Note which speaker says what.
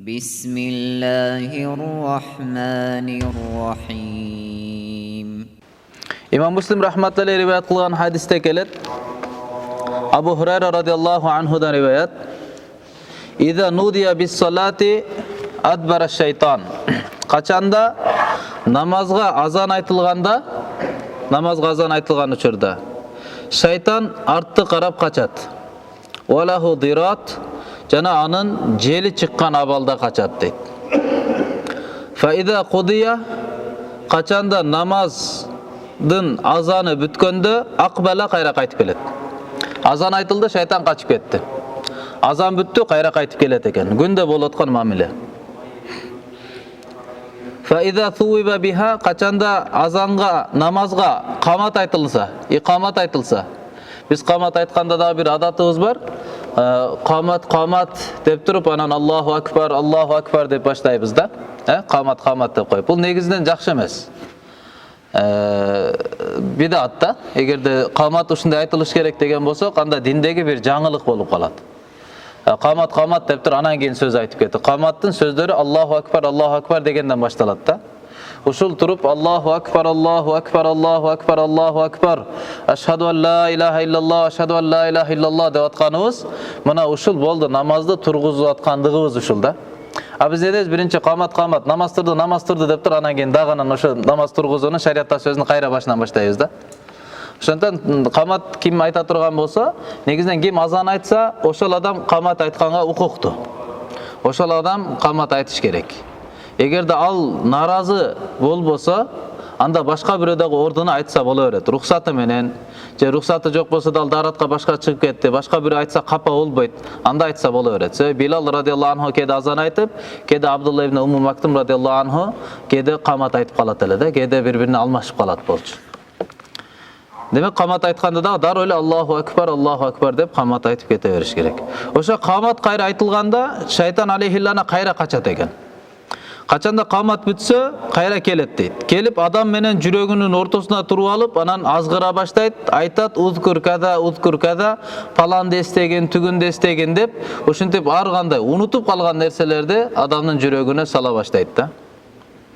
Speaker 1: بسم الله الرحمن الرحيم.
Speaker 2: İmam Müslim rahmetullahi rivayet kılgan hadiste gelir. Abu Hurayra radıyallahu anhudan rivayet. İza nudiya bis salati adbara şeytan. Kaçanda namazga azan aytılganda, namazga azan aytılgan uçurda şeytan arttı qarap kaçat. Walahu dirat, jana anın jeli çıkkan abalda kaçat deydi. Fa iza qudiya, kaçanda namazdın azanı bütkönde akbala kayra kaytıp kelet. Azan aytıldı, şeytan kaçıp ketti. Azan büttü, kayra kaytıp kelet eken. Günde bolotkan mamile. Fa iza thuwiba biha, kaçanda azanga, namazga qamat aytılsa, iqamat aytılsa. Biz qamat aytkanda da bir adatımız var. Qamat dep turup anan Allahu akbar dep başlayбыз da. Qamat dep koyup. Bul negizden жақсы эмес. Bidat da. Egerde qamat ушундай айтылыш керек деген болсо, анда диндеги bir жаңылык болуп калат. Qamat dep туруп анан кийин сөз айтып кетти. Qamаттын сөздөрү Allahu akbar дегенден башталат да. Ушул туруп Allahu akbar Ashhadu an la ilaha illallah ashhadu an la ilaha illallah деп атканыбыз мына ушул болду, намазды тургузуп аткандыгыбыз ушул да. А биз недебиз биринчи камат намаз турду деп туруп анан кийин дагы ошо намаз тургузууну шариятта сөзүн кайра башынан баштайбыз да. Ошондон камат ким айта турган болсо, негизинен ким азан айтса, ошол адам камат айтканга укуктуу. Ошол адам камат айтыш керек. Эгерде ал наразы болбосо, анда башка бирөө дагы ордуна айтса боло берет. Рухсаты менен, же рухсаты жок болсо да ал даратка башка чыгып кетти, башка бирөө айтса капа болбойт. Анда айтса боло берет. Билал радиаллаху анху кеде азан айтып, кеде Абдулла ибн Умм Мактум радиаллаху анху кеде камат айтып калат эле да, кеде бири-бирине алмашып калат болчу. Демек камат айтканда да дароо эле Allahu akbar деп камат айтып кете бериш керек. Ошо камат кайра айтылганда шайтан алейхиллана кайра качат экен. Качанда камат бүтсө кайра келет дейт. Келип адам менен жүрөгүнүн ортосуна туруп алып, анан азгыра баштайт, айтат узкур када, паланды эстеген, түгүндү эстеген деп, ушинтип ар кандай унутуп калган нерселерди адамдын жүрөгүнө сала баштайт да.